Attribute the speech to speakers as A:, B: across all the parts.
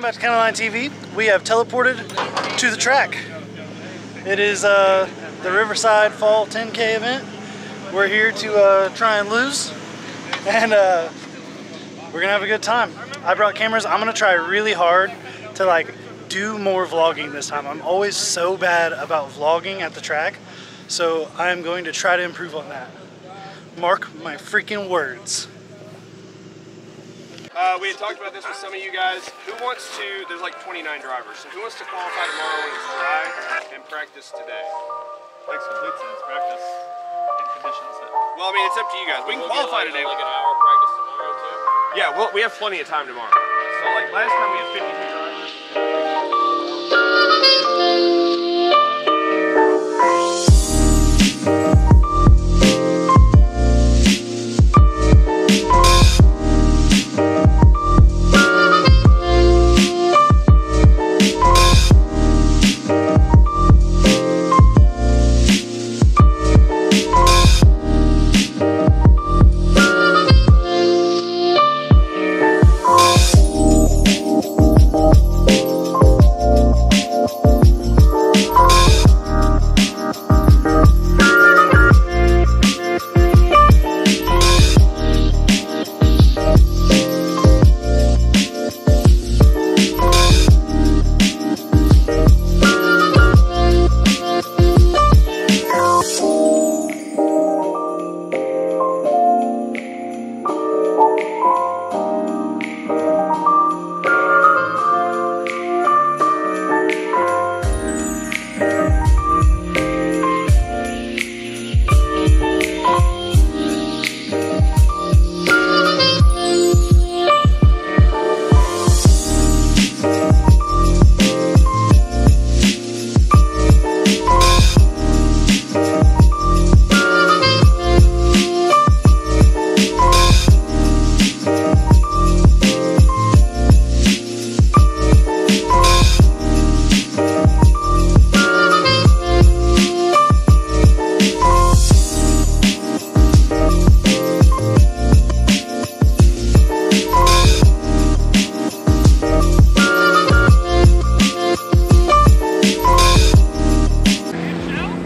A: back to Countyline TV. We have teleported to the track. It is the Riverside Fall 10K event. We're here to try and lose, and we're gonna have a good time. I brought cameras. I'm gonna try really hard to like do more vlogging this time. I'm always so bad about vlogging at the track, so I'm going to try to improve on that. Mark my freaking words.
B: We had talked about this with some of you guys. Who wants to, there's like 29 drivers, so who wants to qualify tomorrow when it's dry and practice today?
C: Takes complete sense. Practice in conditions that...
B: Well, I mean, it's up to you guys. We can qualify today.
D: Like an hour practice tomorrow too?
B: Yeah, we have plenty of time tomorrow. So like last time we had 52 drivers.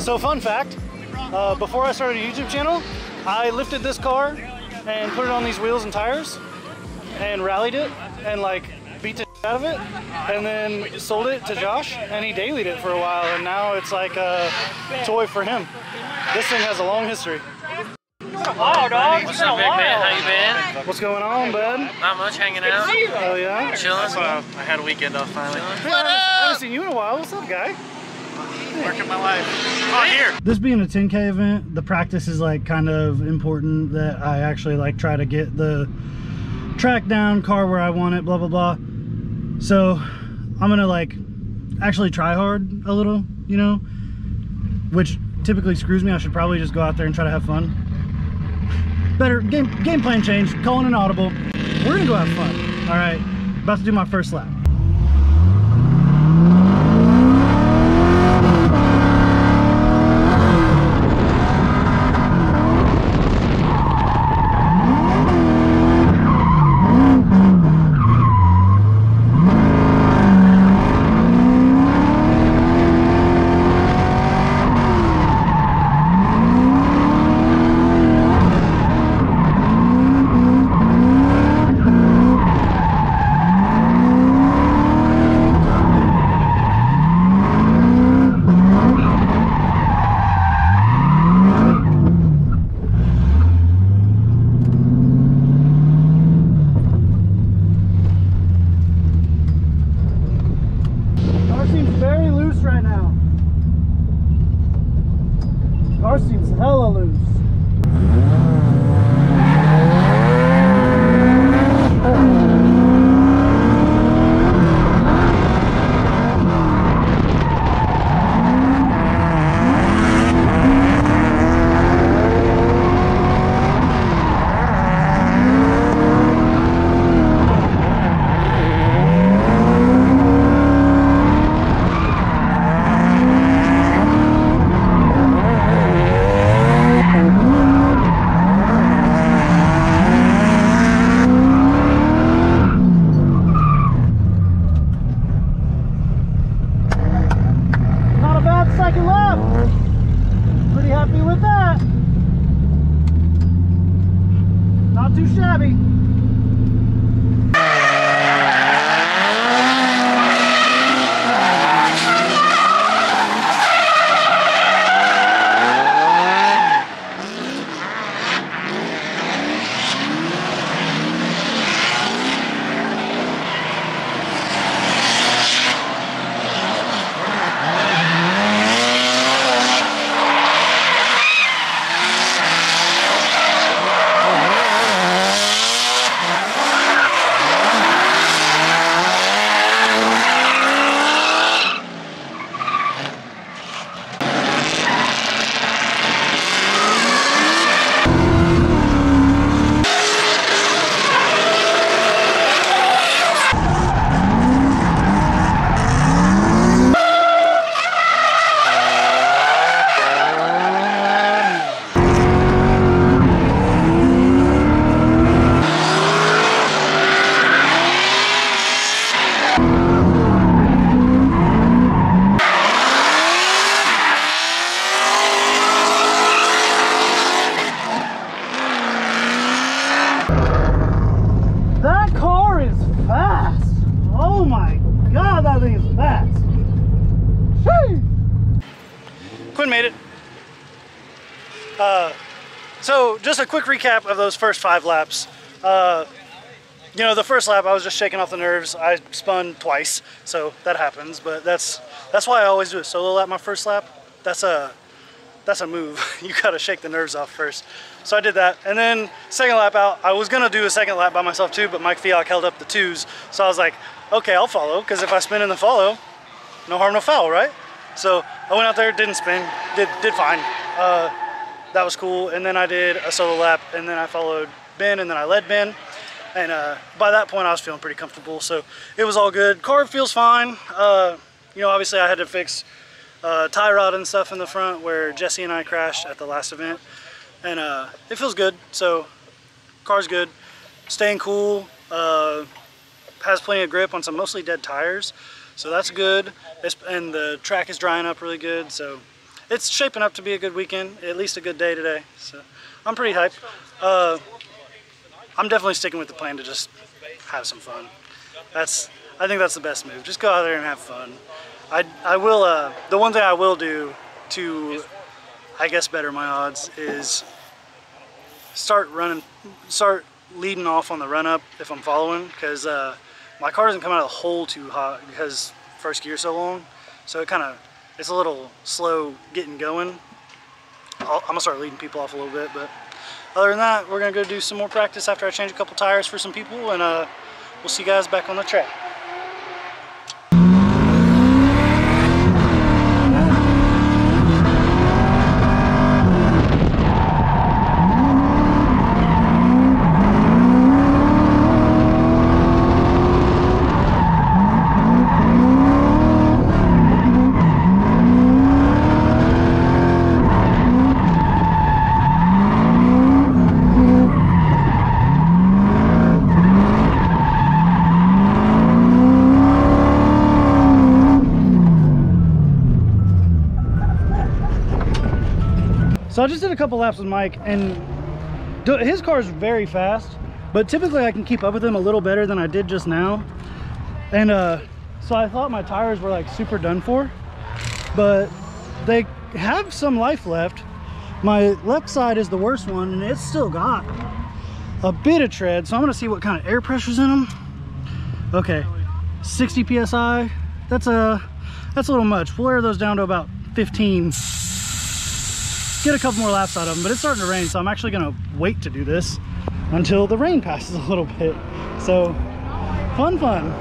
A: So fun fact, before I started a YouTube channel, I lifted this car and put it on these wheels and tires and rallied it and like beat the out of it and then sold it to Josh, and he dailied it for a while, and now it's like a toy for him. This thing has a long history.
D: Wow, dog. What's up, big man? How you been?
A: What's going on, bud?
D: Not much, hanging out.
A: Oh yeah?
D: Chilling.
C: I had a weekend off finally.
A: I haven't seen you in a while. What's up, guy?
C: Working my life. Oh, here.
A: This being a 10K event, the practice is like kind of important, that I actually like try to get the track down, car where I want it, blah, blah, blah. So I'm gonna like actually try hard a little, you know, which typically screws me. I should probably just go out there and try to have fun. Better game plan change, calling an audible. We're gonna go have fun. All right, about to do my first lap. Car seems hella loose. and made it. So just a quick recap of those first 5 laps. You know, the first lap I was just shaking off the nerves. I spun twice, so that happens. But that's why I always do a solo lap my first lap. That's a move. You gotta shake the nerves off first. So I did that, and then second lap out, I was gonna do a second lap by myself too, but Mike Fialk held up the 2s, so I was like, okay, I'll follow, because if I spin in the follow, no harm, no foul, right? So I went out there, didn't spin, did fine. That was cool, and then I did a solo lap, and then I followed Ben, and then I led Ben, and by that point I was feeling pretty comfortable, so it was all good. Car feels fine. You know, obviously I had to fix tie rod and stuff in the front where Jesse and I crashed at the last event, and it feels good. So car's good, staying cool, has plenty of grip on some mostly dead tires, so that's good. And the track is drying up really good, so it's shaping up to be a good weekend, at least a good day today. So I'm pretty hyped. I'm definitely sticking with the plan to just have some fun. I think that's the best move. Just go out there and have fun. I will, the one thing I will do to, I guess, better my odds is start leading off on the run up if I'm following, because my car doesn't come out of the hole too hot because first gear's so long, so it's a little slow getting going. I'm gonna start leading people off a little bit, but other than that, we're gonna go do some more practice after I change a couple tires for some people, and we'll see you guys back on the track. So I just did a couple laps with Mike, and his car is very fast, but typically I can keep up with him a little better than I did just now. And so I thought my tires were like super done for, but they have some life left. My left side is the worst one, and it's still got a bit of tread, so I'm gonna see what kind of air pressure's in them. Okay, 60 PSI, that's a little much. We'll air those down to about 15. Get a couple more laps out of them, but it's starting to rain, so I'm actually gonna wait to do this until the rain passes a little bit. So fun.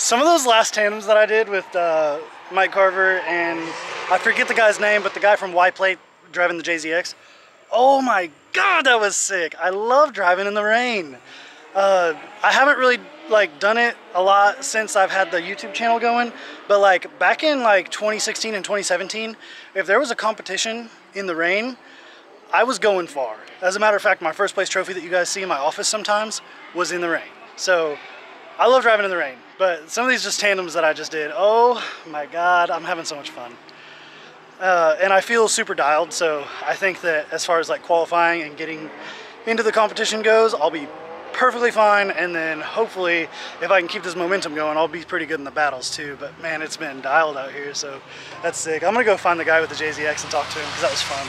A: Some of those last tandems that I did with Mike Carver and I forget the guy's name, but the guy from Y-Plate driving the JZX. Oh my God, that was sick. I love driving in the rain. I haven't really like done it a lot since I've had the YouTube channel going, but like back in like 2016 and 2017, if there was a competition in the rain, I was going far. As a matter of fact, my first place trophy that you guys see in my office sometimes was in the rain. So I love driving in the rain, but some of these just tandems that I just did, oh my God, I'm having so much fun. And I feel super dialed, so I think that as far as like qualifying and getting into the competition goes, I'll be perfectly fine, and then hopefully if I can keep this momentum going, I'll be pretty good in the battles too. But man, it's been dialed out here, so that's sick. I'm gonna go find the guy with the JZX and talk to him because that was fun.